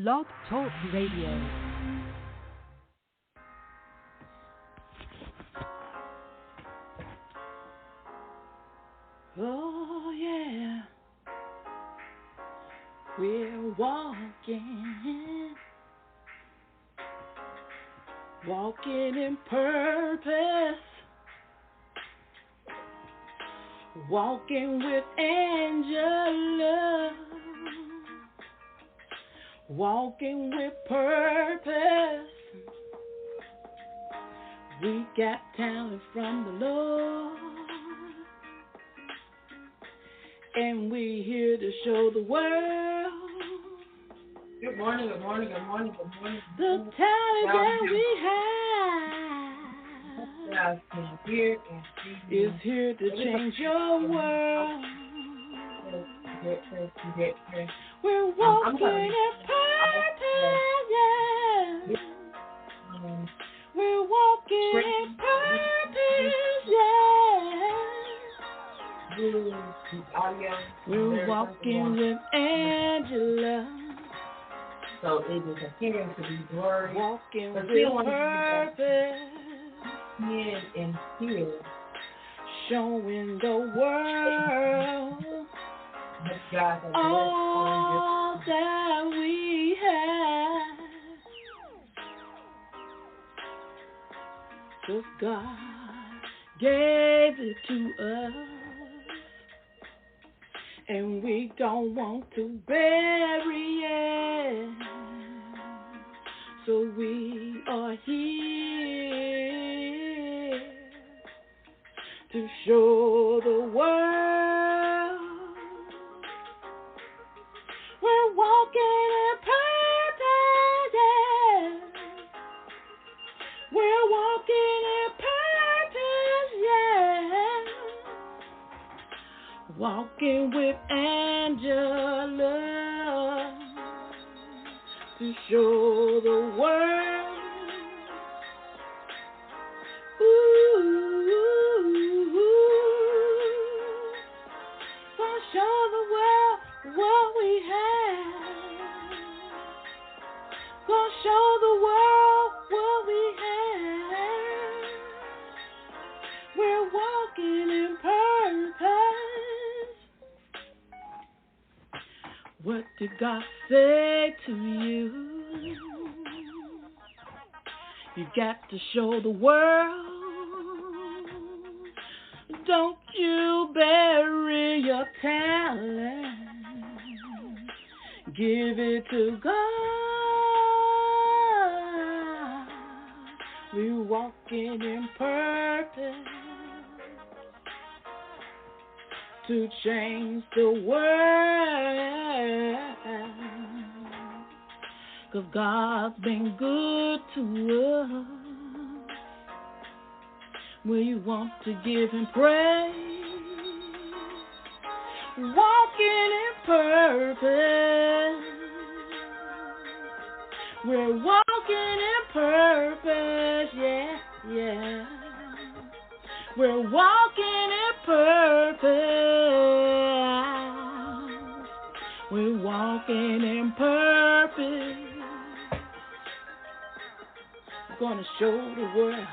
Blog Talk Radio. Oh yeah, we're walking in purpose, walking with Angela, walking with purpose. We got talent from the Lord, and we here to show the world. Good morning, good morning, good morning, good morning. The talent that we have is here to change your world. We're walking in purpose, yeah. We're walking in purpose, yeah. We're walking with Angela. So it is continuing to be glory. Walking with purpose. Here and here. Showing the world all that we have. 'Cause God gave it to us, and we don't want to bury it. So we are here to show the world we're walking in purpose, yeah. We're walking in purpose, yeah. Walking with Angela to show the world. Gonna show the world what we have. Gonna show the world what we have. We're walking in purpose. What did God say to you? You got to show the world. Don't you bury your talent. Give it to God. We're walking in purpose to change the world. 'Cause God's been good to us. We want to give Him praise. Walking in purpose. We're walking in purpose, yeah, yeah. We're walking in purpose. We're walking in purpose. We're gonna show the world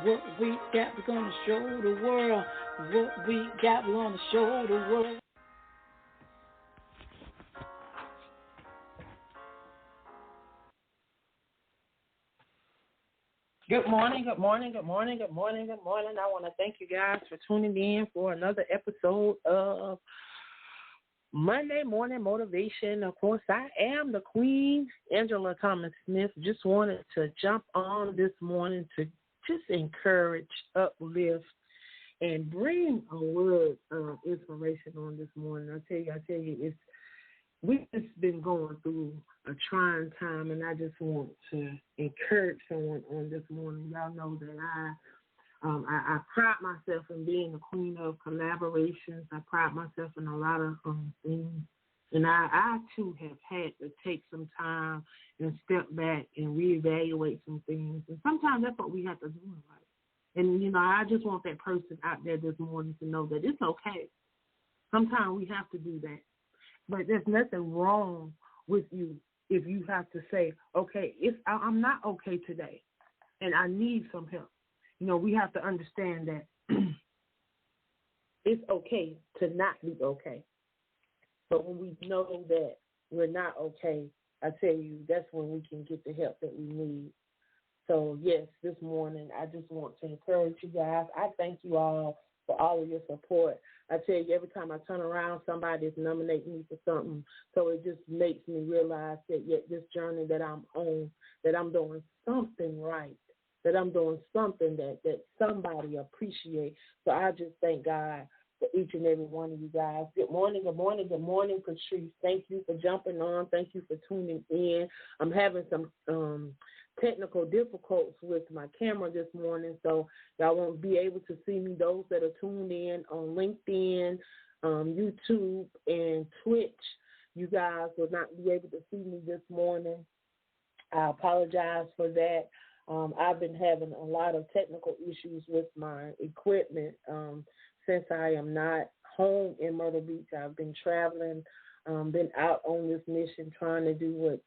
what we got. We're gonna show the world what we got. We're gonna show the world. Good morning, good morning, good morning, good morning, good morning. I want to thank you guys for tuning in for another episode of Monday Morning Motivation. Of course, I am the Queen, Angela Thomas Smith. Just wanted to jump on this morning to just encourage, uplift, and bring a word of inspiration on this morning. I tell you, we've just been going through a trying time, and I just want to encourage someone on this morning. Y'all know that I pride myself in being the queen of collaborations. I pride myself in a lot of things, and I too have had to take some time and step back and reevaluate some things. And sometimes that's what we have to do in life. And I just want that person out there this morning to know that it's okay. Sometimes we have to do that. But there's nothing wrong with you if you have to say, okay, I'm not okay today and I need some help. We have to understand that it's okay to not be okay. But when we know that we're not okay, I tell you, that's when we can get the help that we need. So, yes, this morning I just want to encourage you guys. I thank you all for all of your support. I tell you, every time I turn around, somebody is nominating me for something. So it just makes me realize that yet this journey that I'm on, that I'm doing something right, that I'm doing something that somebody appreciates. So I just thank God for each and every one of you guys. Good morning, good morning, good morning, Patrice. Thank you for jumping on. Thank you for tuning in. I'm having some technical difficulties with my camera this morning, so y'all won't be able to see me. Those that are tuned in on LinkedIn, YouTube, and Twitch, you guys will not be able to see me this morning. I apologize for that. I've been having a lot of technical issues with my equipment since I am not home in Myrtle Beach. I've been traveling, been out on this mission trying to do what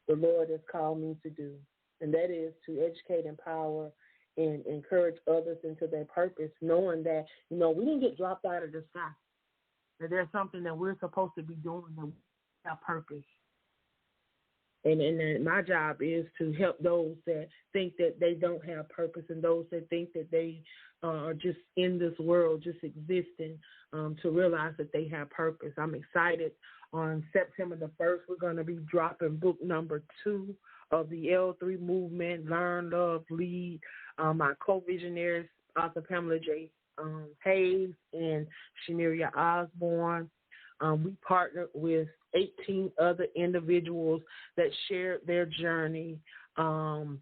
the Lord has called me to do, and that is to educate, empower, and encourage others into their purpose, knowing that, we didn't get dropped out of the sky, that there's something that we're supposed to be doing that we have purpose. And my job is to help those that think that they don't have purpose and those that think that they are just in this world, just existing, to realize that they have purpose. I'm excited. On September the 1st, we're going to be dropping book number 2 of the L3 movement, Learn, Love, Lead. My co-visionaries, Author Pamela J. Hayes and Shaniria Osborne. We partnered with 18 other individuals that shared their journey of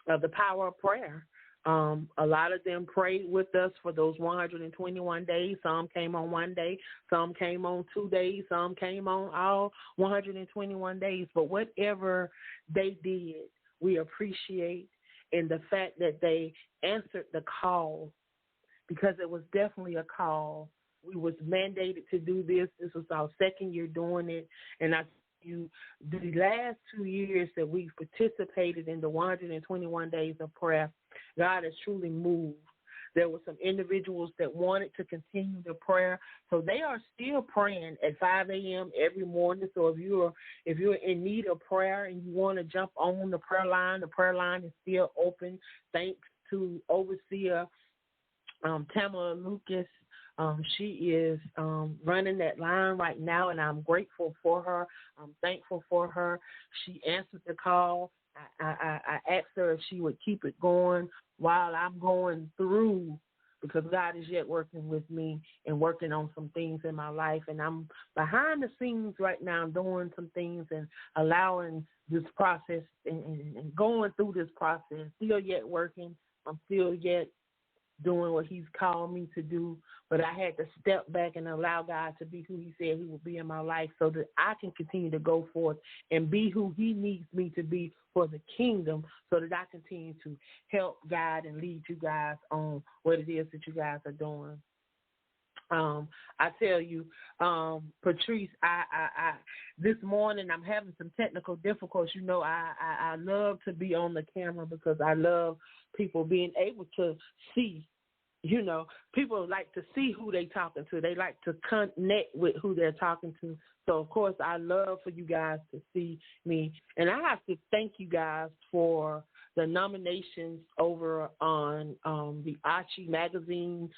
the power of prayer. A lot of them prayed with us for those 121 days. Some came on one day, some came on 2 days, some came on all 121 days. But whatever they did, we appreciate, and the fact that they answered the call, because it was definitely a call. We was mandated to do this. This was our second year doing it. And I tell you, the last 2 years that we've participated in the 121 days of prayer, God has truly moved. There were some individuals that wanted to continue the prayer, so they are still praying at 5 a.m. every morning. So if you're in need of prayer and you want to jump on the prayer line is still open. Thanks to Overseer Tamara Lucas. She is running that line right now, and I'm grateful for her. I'm thankful for her. She answered the call. I asked her if she would keep it going while I'm going through, because God is yet working with me and working on some things in my life. And I'm behind the scenes right now doing some things and allowing this process and going through this process, still yet working. I'm still yet doing what he's called me to do, but I had to step back and allow God to be who he said he would be in my life so that I can continue to go forth and be who he needs me to be for the kingdom, so that I continue to help, guide, and lead you guys on what it is that you guys are doing. I tell you, Patrice, I this morning I'm having some technical difficulties. I love to be on the camera because I love people being able to see. People like to see who they talking to. They like to connect with who they're talking to. So, of course, I love for you guys to see me. And I have to thank you guys for the nominations over on the Archie magazine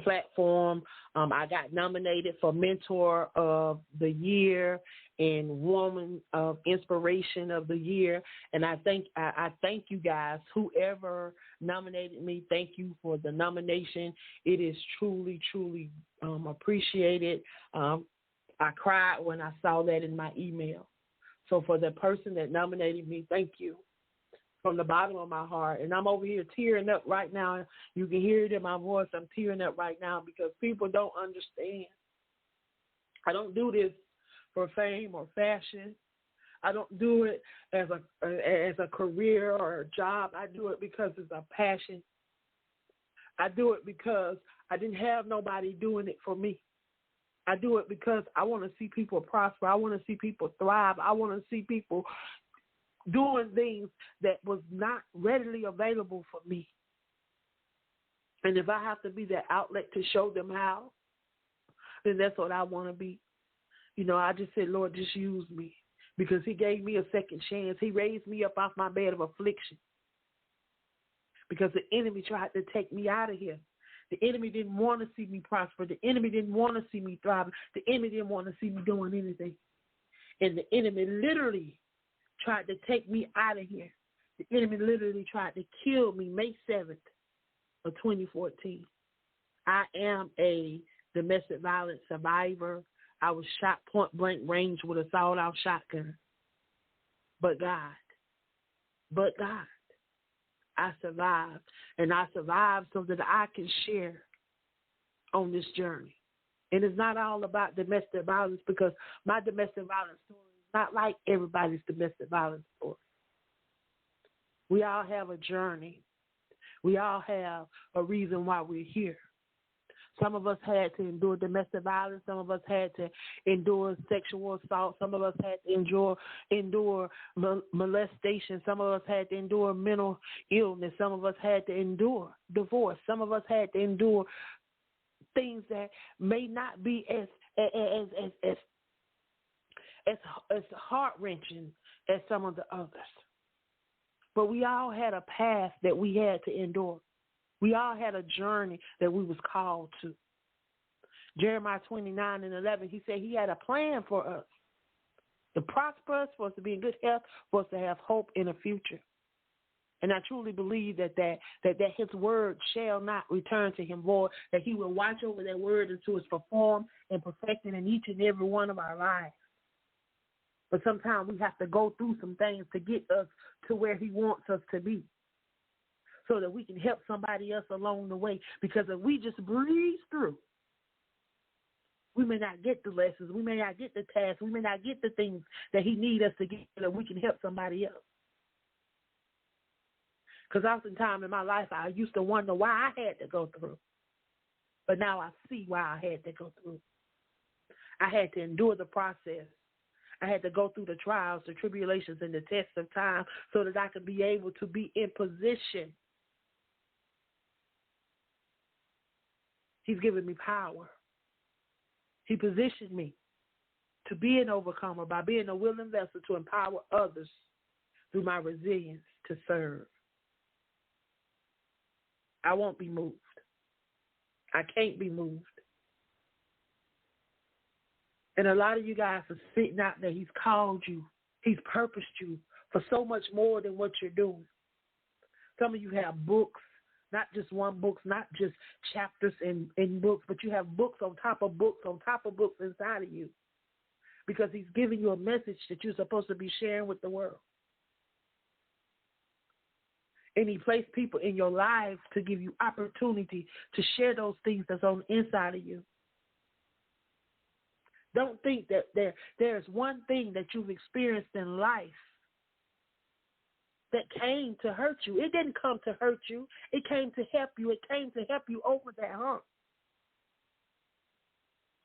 platform. I got nominated for Mentor of the Year and Woman of Inspiration of the Year. And I thank you guys. Whoever nominated me, thank you for the nomination. It is truly, truly appreciated. I cried when I saw that in my email. So for the person that nominated me, thank you from the bottom of my heart. And I'm over here tearing up right now. You can hear it in my voice. I'm tearing up right now because people don't understand. I don't do this for fame or fashion. I don't do it as a career or a job. I do it because it's a passion. I do it because I didn't have nobody doing it for me. I do it because I want to see people prosper. I want to see people thrive. I want to see people doing things that was not readily available for me. And if I have to be that outlet to show them how, then that's what I want to be. You know, I just said, Lord, just use me, because he gave me a second chance. He raised me up off my bed of affliction because the enemy tried to take me out of here. The enemy didn't want to see me prosper. The enemy didn't want to see me thrive. The enemy didn't want to see me doing anything. And the enemy literally tried to take me out of here. The enemy literally tried to kill me May 7th of 2014. I am a domestic violence survivor. I was shot point blank range with a sawed-off shotgun. But God, I survived. And I survived so that I can share on this journey. And it's not all about domestic violence, because my domestic violence story is not like everybody's domestic violence story. We all have a journey. We all have a reason why we're here. Some of us had to endure domestic violence. Some of us had to endure sexual assault. Some of us had to endure molestation. Some of us had to endure mental illness. Some of us had to endure divorce. Some of us had to endure things that may not be as heart-wrenching as some of the others. But we all had a path that we had to endure. We all had a journey that we was called to. Jeremiah 29:11, he said he had a plan for us to prosper us, for us to be in good health, for us to have hope in the future. And I truly believe that his word shall not return to him void, that he will watch over that word until it's performed and perfected in each and every one of our lives. But sometimes we have to go through some things to get us to where he wants us to be, so that we can help somebody else along the way. Because if we just breeze through, we may not get the lessons, we may not get the tasks, we may not get the things that he needs us to get, so that we can help somebody else. Because oftentimes in my life, I used to wonder why I had to go through. But now I see why I had to go through. I had to endure the process. I had to go through the trials, the tribulations, and the tests of time, so that I could be able to be in position. He's given me power. He positioned me to be an overcomer by being a willing vessel to empower others through my resilience to serve. I won't be moved. I can't be moved. And a lot of you guys are sitting out there. He's called you. He's purposed you for so much more than what you're doing. Some of you have books, not just one book, not just chapters in books, but you have books on top of books on top of books inside of you, because he's giving you a message that you're supposed to be sharing with the world. And he placed people in your life to give you opportunity to share those things that's on the inside of you. Don't think that there's one thing that you've experienced in life that came to hurt you. It didn't come to hurt you. It came to help you. It came to help you over that hump.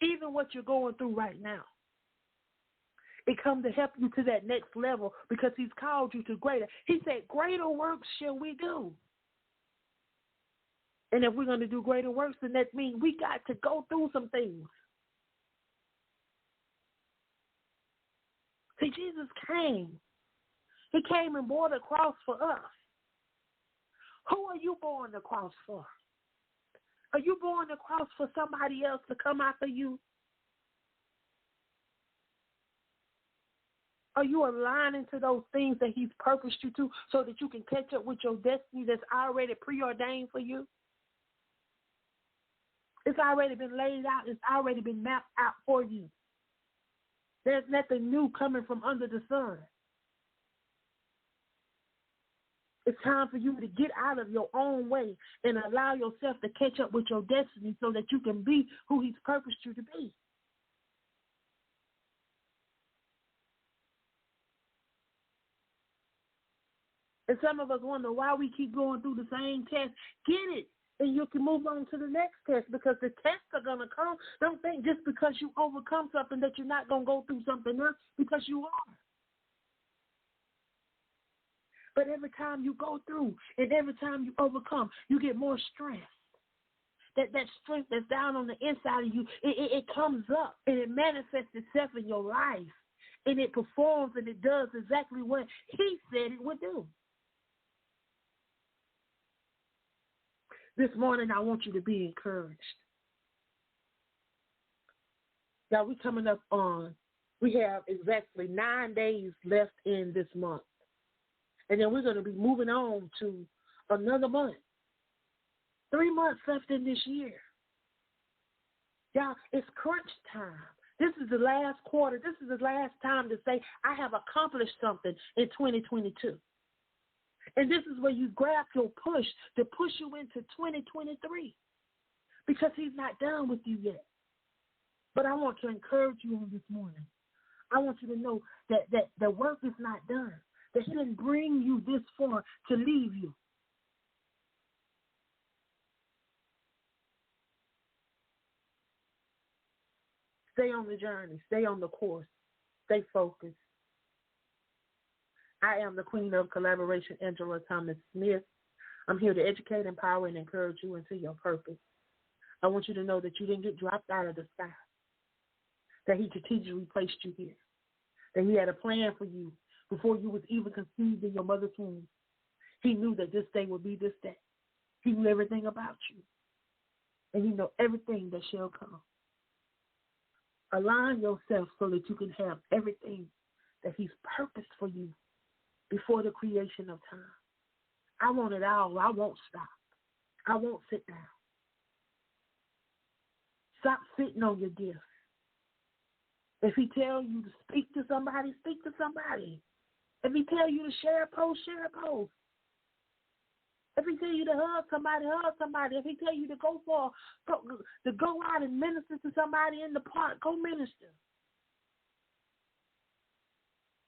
Even what you're going through right now, it comes to help you to that next level, because he's called you to greater. He said, greater works shall we do. And if we're going to do greater works, then that means we got to go through some things. See, Jesus came. He came and bore the cross for us. Who are you bearing the cross for? Are you bearing the cross for somebody else to come after you? Are you aligning to those things that he's purposed you to, so that you can catch up with your destiny that's already preordained for you? It's already been laid out. It's already been mapped out for you. There's nothing new coming from under the sun. It's time for you to get out of your own way and allow yourself to catch up with your destiny, so that you can be who he's purposed you to be. And some of us wonder why we keep going through the same test. Get it. and you can move on to the next test, because the tests are going to come. Don't think just because you overcome something that you're not going to go through something else, because you are. But every time you go through and every time you overcome, you get more strength. That strength that's down on the inside of you, it comes up and it manifests itself in your life. And it performs and it does exactly what he said it would do. This morning, I want you to be encouraged. Now, we have exactly 9 days left in this month. And then we're going to be moving on to another month. 3 months left in this year. Y'all, it's crunch time. This is the last quarter. This is the last time to say, I have accomplished something in 2022. And this is where you grab your push to push you into 2023, because he's not done with you yet. But I want to encourage you on this morning. I want you to know that the work is not done, that he didn't bring you this far to leave you. Stay on the journey. Stay on the course. Stay focused. I am the queen of collaboration, Angela Thomas Smith. I'm here to educate, empower, and encourage you into your purpose. I want you to know that you didn't get dropped out of the sky, that he strategically placed you here, that he had a plan for you before you was even conceived in your mother's womb. He knew that this day would be this day. He knew everything about you, and he knows everything that shall come. Align yourself so that you can have everything that he's purposed for you before the creation of time. I want it all. I won't stop. I won't sit down. Stop sitting on your gifts. If he tells you to speak to somebody, speak to somebody. If he tells you to share a post, share a post. If he tells you to hug somebody, hug somebody. If he tells you to go out and minister to somebody in the park, go minister.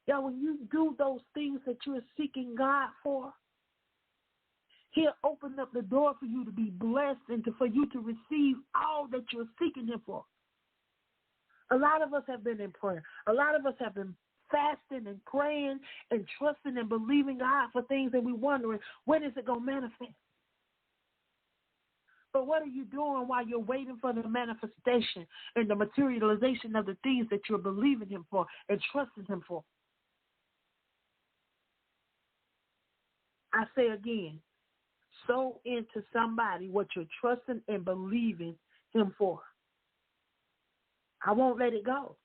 Yeah, when you do those things that you're seeking God for, he'll open up the door for you to be blessed and for you to receive all that you're seeking him for. A lot of us have been in prayer. A lot of us have been fasting and praying and trusting and believing God for things, and we're wondering, when is it going to manifest? But what are you doing while you're waiting for the manifestation and the materialization of the things that you're believing him for and trusting him for? I say again, sow into somebody what you're trusting and believing him for. I won't let it go.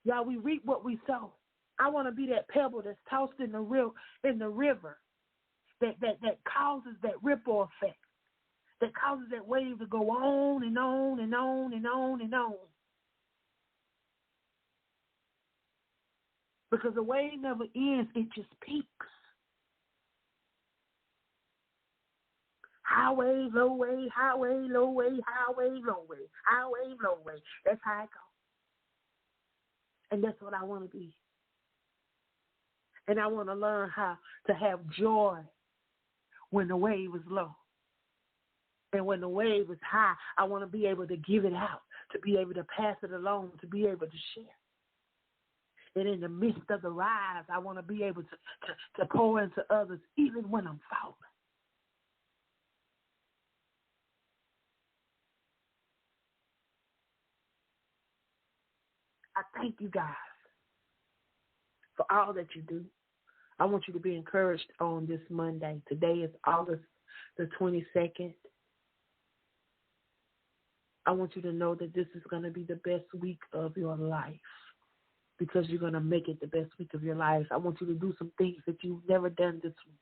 Y'all, we reap what we sow. I want to be that pebble that's tossed in the river that causes that ripple effect, that causes that wave to go on and on and on and on and on. Because the wave never ends, it just peaks. High wave, low wave, high wave, low wave, high wave, low wave, high wave, low wave. That's how it goes. And that's what I want to be. And I want to learn how to have joy when the wave is low. And when the wave is high, I want to be able to give it out, to be able to pass it along, to be able to share. And in the midst of the rise, I want to be able to pour into others even when I'm falling. I thank you guys for all that you do. I want you to be encouraged on this Monday. Today is August the 22nd. I want you to know that this is going to be the best week of your life, because you're going to make it the best week of your life. I want you to do some things that you've never done this week.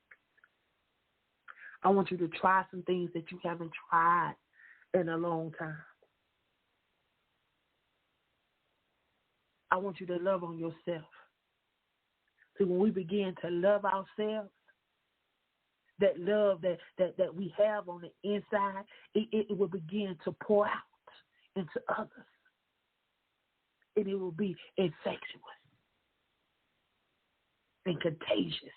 I want you to try some things that you haven't tried in a long time. I want you to love on yourself. So when we begin to love ourselves, that love that we have on the inside, it will begin to pour out into others. And it will be infectious and contagious.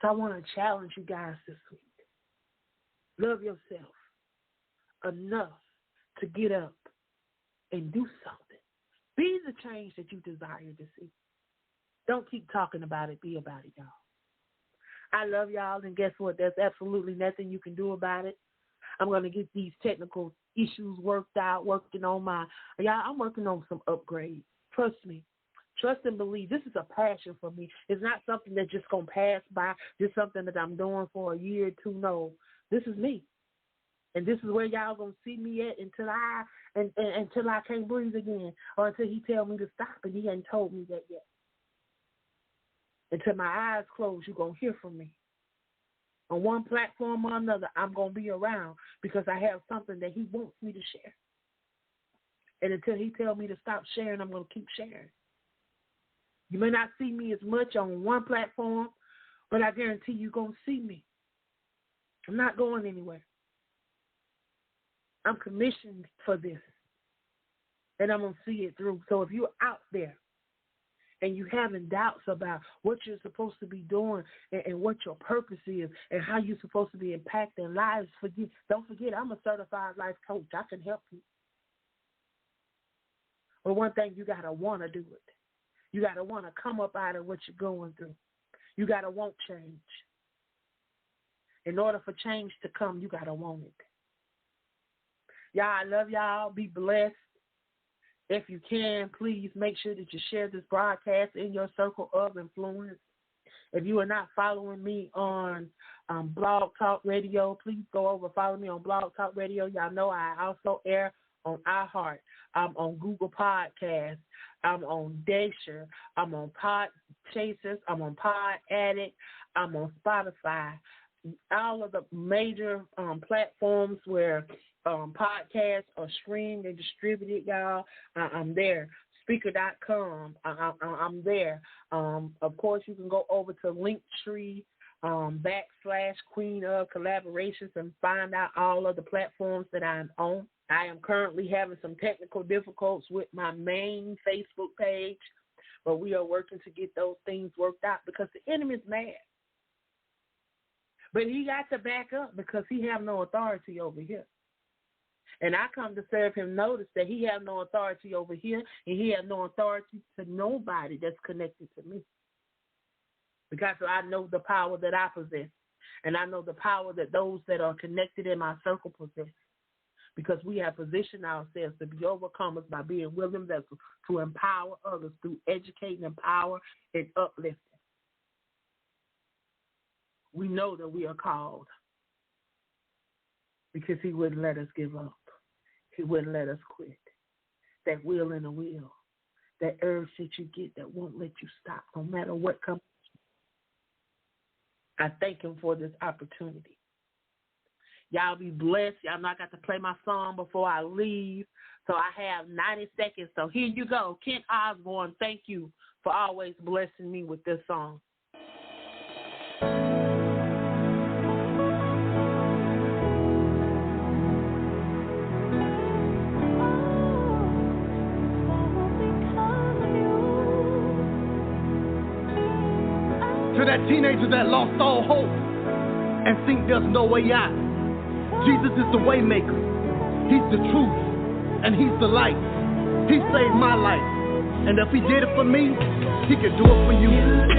So I want to challenge you guys this week. Love yourself enough to get up and do something. Be the change that you desire to see. Don't keep talking about it. Be about it, y'all. I love y'all, and guess what? There's absolutely nothing you can do about it. I'm going to get these technical issues worked out, I'm working on some upgrades. Trust me. Trust and believe. This is a passion for me. It's not something that's just going to pass by, just something that I'm doing for a year or two. No, this is me. And this is where y'all going to see me at until I can't breathe again, or until he tell me to stop, and he ain't told me that yet. Until my eyes close, you're going to hear from me. On one platform or another, I'm going to be around because I have something that he wants me to share. And until he tells me to stop sharing, I'm going to keep sharing. You may not see me as much on one platform, but I guarantee you're going to see me. I'm not going anywhere. I'm commissioned for this, and I'm going to see it through. So if you're out there and you having doubts about what you're supposed to be doing and what your purpose is and how you're supposed to be impacting lives, don't forget, I'm a certified life coach. I can help you. But one thing, you got to want to do it. You got to want to come up out of what you're going through. You got to want change. In order for change to come, you got to want it. Y'all, I love y'all. Be blessed. If you can, please make sure that you share this broadcast in your circle of influence. If you are not following me on Blog Talk Radio, please go over and follow me on Blog Talk Radio. Y'all know I also air on iHeart. I'm on Google Podcasts. I'm on Dasher. I'm on Podchasers. I'm on Pod Addict. I'm on Spotify. All of the major platforms where podcasts are streamed and distributed, y'all. I'm there. Speaker.com. I'm there. Of course, you can go over to LINKTREE /Queen of Collaborations and find out all of the platforms that I'm on. I am currently having some technical difficulties with my main Facebook page, but we are working to get those things worked out because the enemy's mad. But he got to back up because he have no authority over here. And I come to serve him notice that he have no authority over here, and he have no authority to nobody that's connected to me. Because I know the power that I possess, and I know the power that those that are connected in my circle possess. Because we have positioned ourselves to be overcomers by being willing vessels to empower others through educating, empower, and uplifting. We know that we are called because he wouldn't let us give up. He wouldn't let us quit. That will and a will, that urge that you get that won't let you stop no matter what comes. I thank him for this opportunity. Y'all be blessed. Y'all know I got to play my song before I leave. So I have 90 seconds. So here you go. Kent Osborne, thank you for always blessing me with this song. To that teenager that lost all hope and think there's no way out, Jesus is the way maker. He's the truth and he's the light. He saved my life, and if he did it for me, he can do it for you.